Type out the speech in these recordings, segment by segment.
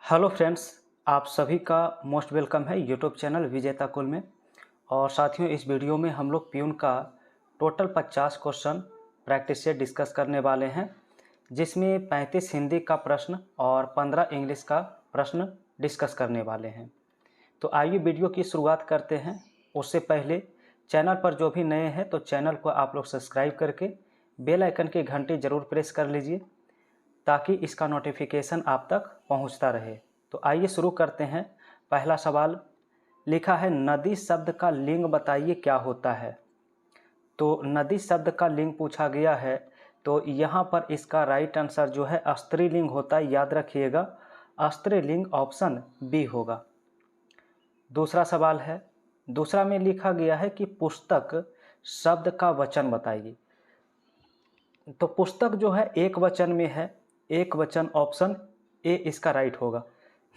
Hello friends, आप सभी का मोस्ट वेलकम है यूट्यूब चैनल विजेता कुल में। और साथियों, इस वीडियो में हम लोग प्यून का टोटल 50 क्वेश्चन प्रैक्टिस से डिस्कस करने वाले हैं, जिसमें 35 हिंदी का प्रश्न और 15 इंग्लिश का प्रश्न डिस्कस करने वाले हैं। तो आइए वीडियो की शुरुआत करते हैं। उससे पहले चैनल पर जो भी नए हैं तो चैनल को आप लोग सब्सक्राइब करके बेल आइकन की घंटी ज़रूर प्रेस कर लीजिए, ताकि इसका नोटिफिकेशन आप तक पहुंचता रहे। तो आइए शुरू करते हैं। पहला सवाल लिखा है, नदी शब्द का लिंग बताइए क्या होता है। तो नदी शब्द का लिंग पूछा गया है, तो यहाँ पर इसका राइट आंसर जो है स्त्रीलिंग होता है। याद रखिएगा, स्त्रीलिंग ऑप्शन बी होगा। दूसरा सवाल है, दूसरा में लिखा गया है कि पुस्तक शब्द का वचन बताइए। तो पुस्तक जो है एक वचन में है, एक वचन ऑप्शन ए इसका राइट होगा।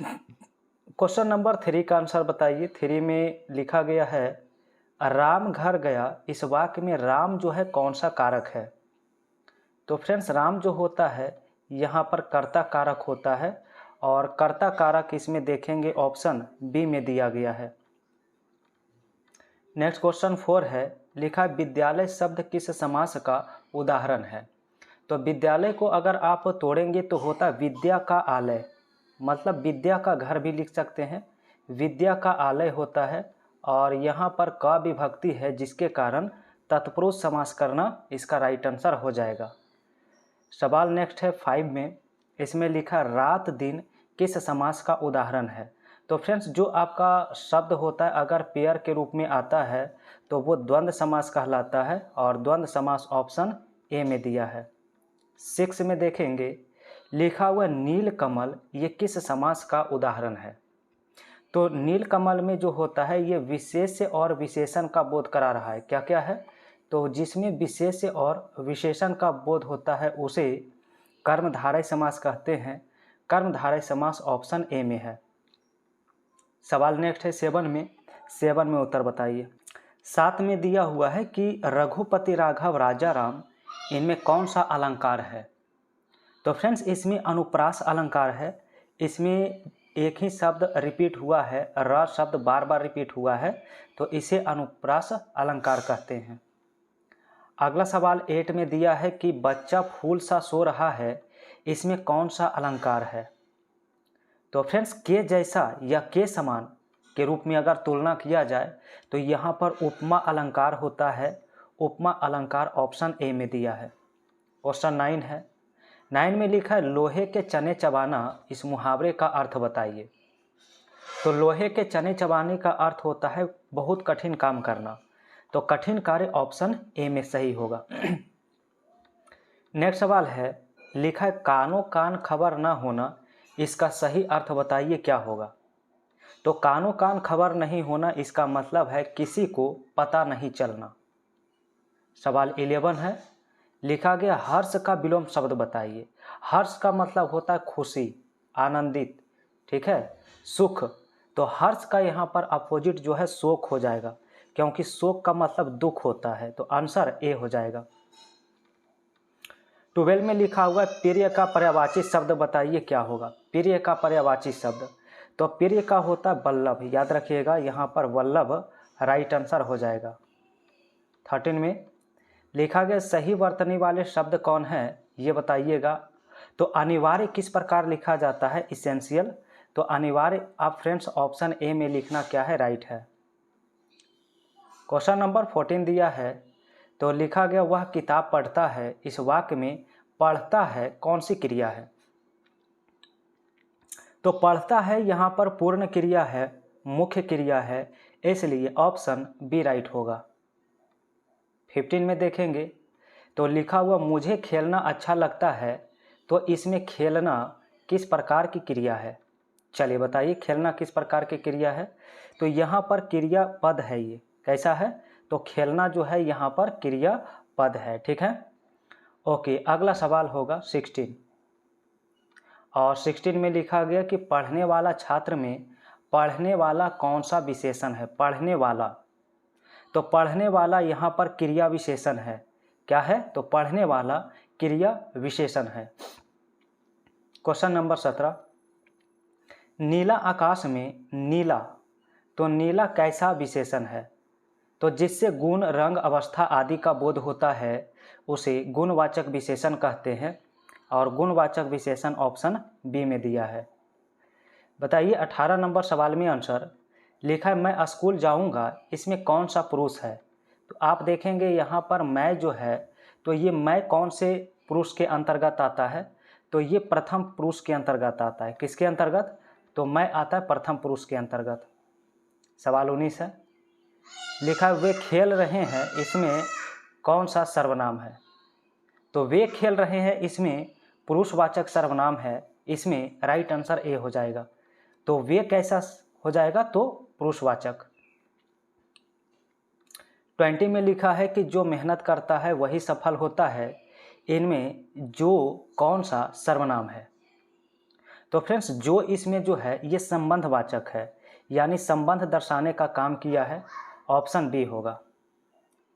क्वेश्चन नंबर 3 का आंसर बताइए। 3 में लिखा गया है, राम घर गया। इस वाक्य में राम जो है कौन सा कारक है। तो फ्रेंड्स, राम जो होता है यहाँ पर कर्ता कारक होता है, और कर्ता कारक इसमें देखेंगे ऑप्शन बी में दिया गया है। नेक्स्ट क्वेश्चन 4 है, लिखा विद्यालय शब्द किस समास का उदाहरण है। तो विद्यालय को अगर आप तोड़ेंगे तो होता विद्या का आलय, मतलब विद्या का घर भी लिख सकते हैं। विद्या का आलय होता है, और यहाँ पर क विभक्ति है, जिसके कारण तत्पुरुष समास करना इसका राइट आंसर हो जाएगा। सवाल नेक्स्ट है 5 में, इसमें लिखा रात दिन किस समास का उदाहरण है। तो फ्रेंड्स, जो आपका शब्द होता है अगर पेयर के रूप में आता है तो वो द्वंद्व समास कहलाता है, और द्वंद्व समास ऑप्शन ए में दिया है। 6 में देखेंगे, लिखा हुआ नीलकमल ये किस समास का उदाहरण है। तो नीलकमल में जो होता है ये विशेष्य और विशेषण का बोध करा रहा है। क्या क्या है, तो जिसमें विशेष्य और विशेषण का बोध होता है उसे कर्मधारय समास कहते हैं। कर्मधारय समास ऑप्शन ए में है। सवाल नेक्स्ट है 7 में। 7 में उत्तर बताइए। 7 में दिया हुआ है कि रघुपति राघव राजा राम, इनमें कौन सा अलंकार है। तो फ्रेंड्स, इसमें अनुप्रास अलंकार है। इसमें एक ही शब्द रिपीट हुआ है, र शब्द बार बार रिपीट हुआ है, तो इसे अनुप्रास अलंकार कहते हैं। अगला सवाल 8 में दिया है कि बच्चा फूल सा सो रहा है, इसमें कौन सा अलंकार है। तो फ्रेंड्स, के जैसा या के समान के रूप में अगर तुलना किया जाए तो यहाँ पर उपमा अलंकार होता है। उपमा अलंकार ऑप्शन ए में दिया है। क्वेश्चन 9 है। 9 में लिखा है, लोहे के चने चबाना, इस मुहावरे का अर्थ बताइए। तो लोहे के चने चबाने का अर्थ होता है बहुत कठिन काम करना, तो कठिन कार्य ऑप्शन ए में सही होगा। नेक्स्ट सवाल है, लिखा है कानो कान खबर ना होना, इसका सही अर्थ बताइए क्या होगा। तो कानो कान खबर नहीं होना, इसका मतलब है किसी को पता नहीं चलना। सवाल 11 है, लिखा गया हर्ष का विलोम शब्द बताइए। हर्ष का मतलब होता है खुशी, आनंदित, ठीक है, सुख। तो हर्ष का यहाँ पर अपोजिट जो है शोक हो जाएगा, क्योंकि शोक का मतलब दुख होता है, तो आंसर ए हो जाएगा। 12 में लिखा हुआ प्रिय का पर्यायवाची शब्द बताइए क्या होगा। प्रिय का पर्यायवाची शब्द, तो प्रिय का होता है वल्लभ। याद रखिएगा, यहाँ पर वल्लभ राइट आंसर हो जाएगा। 13 में लिखा गया सही वर्तनी वाले शब्द कौन है, ये बताइएगा। तो अनिवार्य किस प्रकार लिखा जाता है, इसेंशियल। तो अनिवार्य आप फ्रेंड्स ऑप्शन ए में लिखना क्या है, राइट है। क्वेश्चन नंबर 14 दिया है, तो लिखा गया वह किताब पढ़ता है, इस वाक्य में पढ़ता है कौन सी क्रिया है। तो पढ़ता है यहाँ पर पूर्ण क्रिया है, मुख्य क्रिया है, इसलिए ऑप्शन बी राइट होगा। 15 में देखेंगे, तो लिखा हुआ मुझे खेलना अच्छा लगता है, तो इसमें खेलना किस प्रकार की क्रिया है। चलिए बताइए, खेलना किस प्रकार की क्रिया है। तो यहाँ पर क्रिया पद है, ये कैसा है, तो खेलना जो है यहाँ पर क्रिया पद है, ठीक है। ओके, अगला सवाल होगा 16, और 16 में लिखा गया कि पढ़ने वाला छात्र में पढ़ने वाला कौन सा विशेषण है। पढ़ने वाला, तो पढ़ने वाला यहाँ पर क्रिया विशेषण है। क्या है, तो पढ़ने वाला क्रिया विशेषण है। क्वेश्चन नंबर 17, नीला आकाश में नीला, तो नीला कैसा विशेषण है? तो जिससे गुण, रंग, अवस्था आदि का बोध होता है उसे गुणवाचक विशेषण कहते हैं, और गुणवाचक विशेषण ऑप्शन बी में दिया है। बताइए 18 नंबर सवाल में आंसर लिखा है मैं स्कूल जाऊंगा, इसमें कौन सा पुरुष है? तो आप देखेंगे यहाँ पर मैं जो है, तो ये मैं कौन से पुरुष के अंतर्गत आता है? तो ये प्रथम पुरुष के अंतर्गत आता है। किसके अंतर्गत? तो मैं आता है प्रथम पुरुष के अंतर्गत। सवाल 19 है, लिखा है वे खेल रहे हैं, इसमें कौन सा सर्वनाम है? तो वे खेल रहे हैं इसमें पुरुषवाचक सर्वनाम है, इसमें राइट आंसर ए हो जाएगा। तो वे कैसा हो जाएगा? तो पुरुषवाचक। 20 में लिखा है कि जो मेहनत करता है वही सफल होता है, इनमें जो कौन सा सर्वनाम है? तो फ्रेंड्स जो इसमें जो है ये संबंधवाचक है, यानी संबंध दर्शाने का काम किया है, ऑप्शन बी होगा।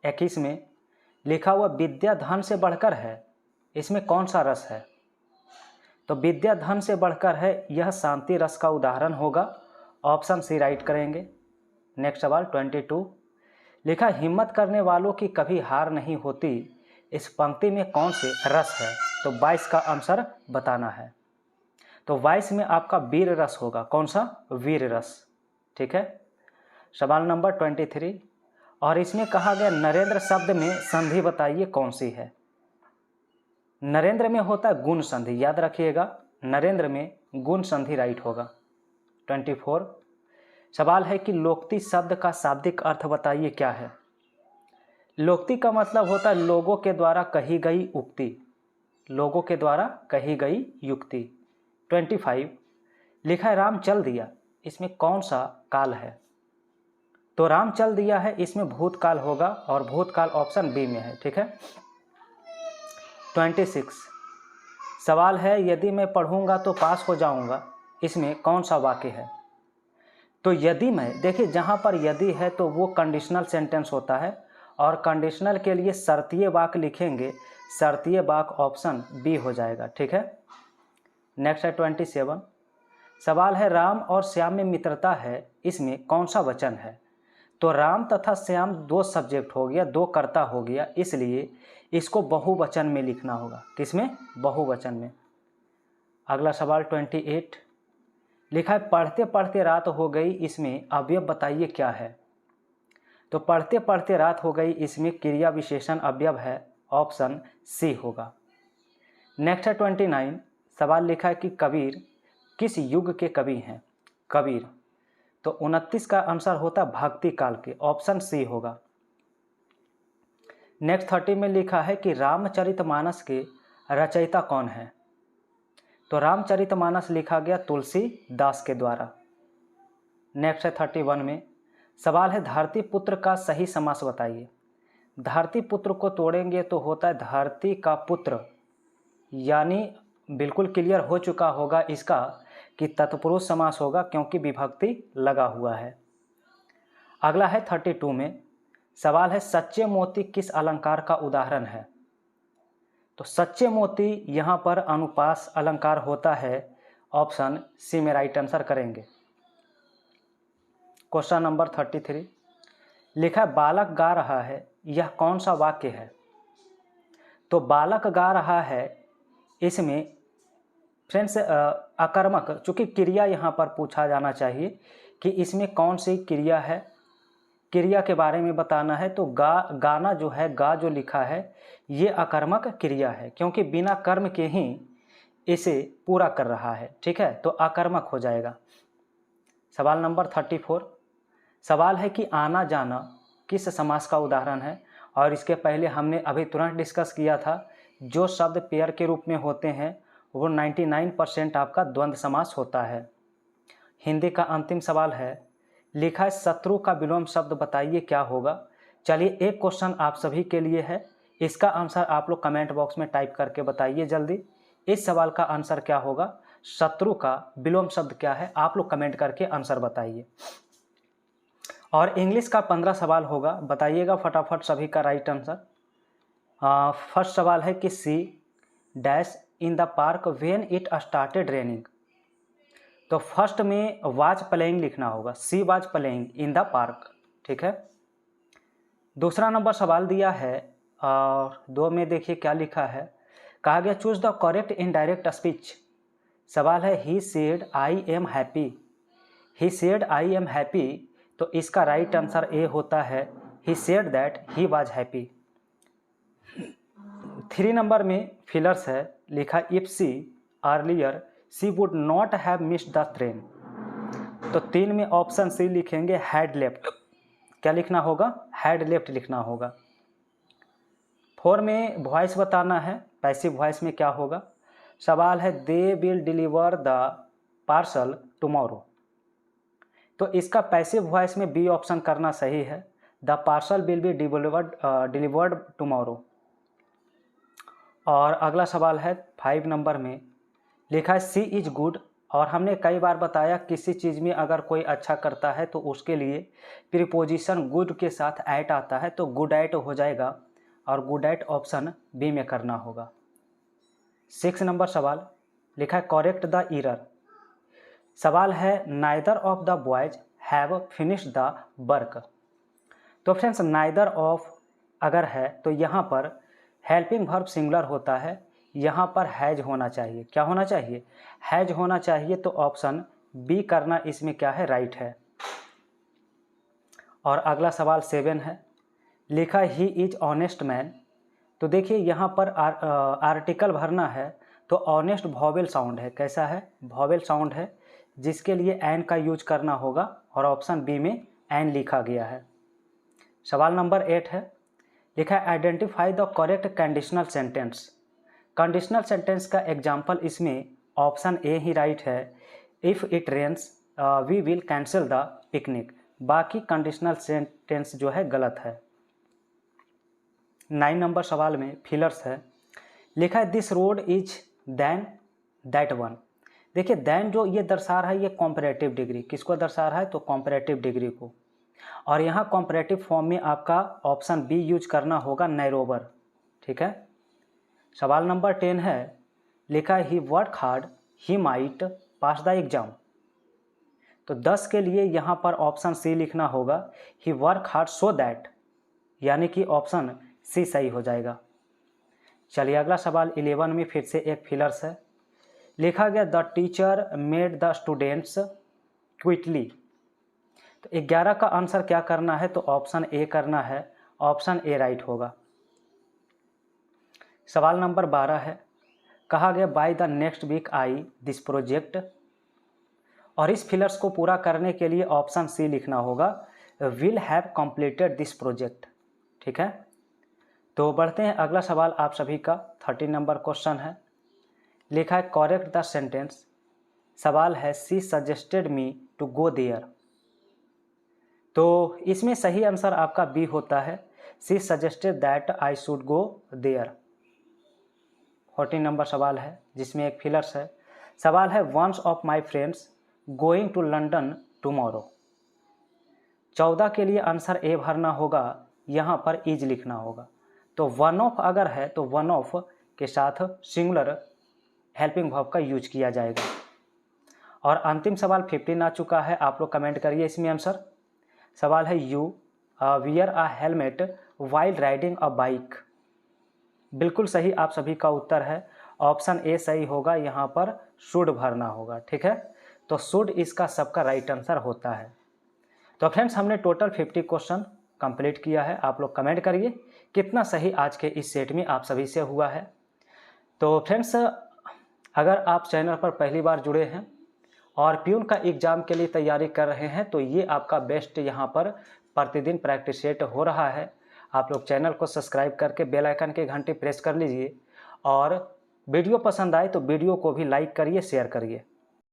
21 में लिखा हुआ विद्या धन से बढ़कर है, इसमें कौन सा रस है? तो विद्या धन से बढ़कर है, यह शांति रस का उदाहरण होगा, ऑप्शन सी राइट करेंगे। नेक्स्ट सवाल 22, लिखा हिम्मत करने वालों की कभी हार नहीं होती, इस पंक्ति में कौन से रस है? तो 22 का आंसर बताना है। तो 22 में आपका वीर रस होगा। कौन सा? वीर रस। ठीक है। सवाल नंबर 23, और इसमें कहा गया नरेंद्र शब्द में संधि बताइए कौन सी है? नरेंद्र में होता है गुण संधि, याद रखिएगा, नरेंद्र में गुण संधि राइट होगा। 24, सवाल है कि लोकोक्ति शब्द का शाब्दिक अर्थ बताइए क्या है? लोकोक्ति का मतलब होता है लोगों के द्वारा कही गई उक्ति, लोगों के द्वारा कही गई युक्ति। 25, लिखा है राम चल दिया, इसमें कौन सा काल है? तो राम चल दिया है, इसमें भूतकाल होगा, और भूतकाल ऑप्शन बी में है। ठीक है। 26, सवाल है यदि मैं पढ़ूंगा तो पास हो जाऊंगा, इसमें कौन सा वाक्य है? तो यदि मैं, देखिए जहाँ पर यदि है तो वो कंडीशनल सेंटेंस होता है, और कंडीशनल के लिए शर्तीय वाक्य लिखेंगे, शर्तीय वाक्य ऑप्शन बी हो जाएगा। ठीक है। नेक्स्ट है 27, सवाल है राम और श्याम में मित्रता है, इसमें कौन सा वचन है? तो राम तथा श्याम दो सब्जेक्ट हो गया, दो कर्ता हो गया, इसलिए इसको बहुवचन में लिखना होगा। किसमें? बहुवचन में। अगला सवाल 28, लिखा है पढ़ते पढ़ते रात हो गई, इसमें अवयव बताइए क्या है? तो पढ़ते पढ़ते रात हो गई, इसमें क्रिया विशेषण अवयव है, ऑप्शन सी होगा। नेक्स्ट है 29, सवाल लिखा है कि कबीर किस युग के कवि हैं? कबीर, तो 29 का आंसर होता है भक्ति काल के, ऑप्शन सी होगा। नेक्स्ट 30 में लिखा है कि रामचरितमानस के रचयिता कौन है? तो रामचरितमानस लिखा गया तुलसीदास के द्वारा। नेक्स्ट है 31 में, सवाल है धरती पुत्र का सही समास बताइए। धरती पुत्र को तोड़ेंगे तो होता है धरती का पुत्र, यानी बिल्कुल क्लियर हो चुका होगा इसका कि तत्पुरुष समास होगा, क्योंकि विभक्ति लगा हुआ है। अगला है 32 में, सवाल है सच्चे मोती किस अलंकार का उदाहरण है? तो सच्चे मोती यहाँ पर अनुपास अलंकार होता है, ऑप्शन सी में राइट आंसर करेंगे। क्वेश्चन नंबर 33, लिखा है बालक गा रहा है, यह कौन सा वाक्य है? तो बालक गा रहा है, इसमें फ्रेंड्स अकर्मक, चूंकि क्रिया यहाँ पर पूछा जाना चाहिए कि इसमें कौन सी क्रिया है, क्रिया के बारे में बताना है। तो गाना जो है, गा जो लिखा है ये अकर्मक क्रिया है, क्योंकि बिना कर्म के ही इसे पूरा कर रहा है। ठीक है, तो अकर्मक हो जाएगा। सवाल नंबर 34, सवाल है कि आना जाना किस समास का उदाहरण है? और इसके पहले हमने अभी तुरंत डिस्कस किया था, जो शब्द पेयर के रूप में होते हैं वो 99% आपका द्वंद्व समास होता है। हिंदी का अंतिम सवाल है, लिखा है शत्रु का विलोम शब्द बताइए क्या होगा? चलिए एक क्वेश्चन आप सभी के लिए है, इसका आंसर आप लोग कमेंट बॉक्स में टाइप करके बताइए जल्दी। इस सवाल का आंसर क्या होगा? शत्रु का विलोम शब्द क्या है? आप लोग कमेंट करके आंसर बताइए। और इंग्लिश का 15 सवाल होगा, बताइएगा फटाफट सभी का राइट आंसर। फर्स्ट सवाल है कि she dash in the park when it started raining. तो फर्स्ट में वाज प्लेइंग लिखना होगा, she was playing in the park. ठीक है। दूसरा नंबर सवाल दिया है और 2 में देखिए क्या लिखा है, कहा गया choose the correct indirect speech. सवाल है he said I am happy, he said I am happy, तो इसका राइट आंसर ए होता है he said that he was happy. 3 number में फिलर्स है, लिखा if she earlier she would not have missed the train, तो 3 में option C लिखेंगे हैड लेफ्ट। क्या लिखना होगा? हैड लेफ्ट लिखना होगा। 4 में वॉइस बताना है, पैसिव वॉइस में क्या होगा? सवाल है they will deliver the parcel tomorrow, तो इसका पैसिव वॉइस में बी ऑप्शन करना सही है, the parcel will be delivered tomorrow. और अगला सवाल है 5 नंबर में, लिखा है सी इज गुड, और हमने कई बार बताया किसी चीज़ में अगर कोई अच्छा करता है तो उसके लिए प्रीपोजिशन गुड के साथ एट आता है, तो गुड एट हो जाएगा और गुड एट ऑप्शन बी में करना होगा। 6 नंबर सवाल, लिखा है करेक्ट द एरर। सवाल है neither of the boys have finished the work, तो फ्रेंड्स नाइदर ऑफ अगर है तो यहाँ पर हेल्पिंग वर्ब सिंगुलर होता है, यहाँ पर हैज होना चाहिए। क्या होना चाहिए? हैज होना चाहिए, तो ऑप्शन बी करना इसमें क्या है? राइट है। और अगला सवाल 7 है, लिखा ही इज ऑनेस्ट मैन, तो देखिए यहाँ पर आर्टिकल भरना है, तो ऑनेस्ट वॉवेल साउंड है। कैसा है? वॉवेल साउंड है, जिसके लिए एन का यूज करना होगा, और ऑप्शन बी में एन लिखा गया है। सवाल नंबर 8 है, लिखा है identify the correct conditional sentence. Conditional sentence का एग्जाम्पल इसमें ऑप्शन ए ही राइट है, if it rains we will cancel the picnic, बाकी कंडीशनल सेंटेंस जो है गलत है। 9 नंबर सवाल में फिलर्स है, लिखा है this road is than that one. देखिए दैन जो ये दर्शा रहा है ये कॉम्परेटिव डिग्री, किसको दर्शा रहा है? तो कॉम्परेटिव डिग्री को, और यहाँ कॉम्परेटिव फॉर्म में आपका ऑप्शन बी यूज करना होगा नैरोबर। ठीक है। सवाल नंबर 10 है, लिखा he work hard he might pass the exam, तो 10 के लिए यहाँ पर ऑप्शन सी लिखना होगा ही वर्क हार्ड सो दैट, यानी कि ऑप्शन सी सही हो जाएगा। चलिए अगला सवाल 11 में फिर से एक फिलर्स है, लिखा गया the teacher made the students quickly, तो 11 का आंसर क्या करना है? तो ऑप्शन ए करना है, ऑप्शन ए राइट होगा। सवाल नंबर 12 है, कहा गया by the next week I this project, और इस फिलर्स को पूरा करने के लिए ऑप्शन सी लिखना होगा will have completed this project. ठीक है। तो बढ़ते हैं अगला सवाल आप सभी का 13 नंबर क्वेश्चन है, लिखा है करेक्ट द सेंटेंस। सवाल है she suggested me to go there, तो इसमें सही आंसर आपका बी होता है, she suggested that I should go there. 14 number सवाल है जिसमें एक फिलर्स है, सवाल है once of my friends going to London tomorrow, 14 के लिए आंसर ए भरना होगा, यहाँ पर इज लिखना होगा, तो वन ऑफ अगर है तो वन ऑफ के साथ सिंगुलर हेल्पिंग वर्ब का यूज किया जाएगा। और अंतिम सवाल 15 आ चुका है, आप लोग कमेंट करिए इसमें आंसर। सवाल है you wear a helmet while riding a bike, बिल्कुल सही आप सभी का उत्तर है, ऑप्शन ए सही होगा, यहाँ पर शुड भरना होगा। ठीक है। तो शुड इसका सबका राइट आंसर होता है। तो फ्रेंड्स हमने टोटल 50 क्वेश्चन कंप्लीट किया है, आप लोग कमेंट करिए कितना सही आज के इस सेट में आप सभी से हुआ है। तो फ्रेंड्स अगर आप चैनल पर पहली बार जुड़े हैं और प्यून का एग्ज़ाम के लिए तैयारी कर रहे हैं तो ये आपका बेस्ट यहाँ पर प्रतिदिन प्रैक्टिस सेट हो रहा है। आप लोग चैनल को सब्सक्राइब करके बेल आइकन की घंटी प्रेस कर लीजिए, और वीडियो पसंद आए तो वीडियो को भी लाइक करिए, शेयर करिए।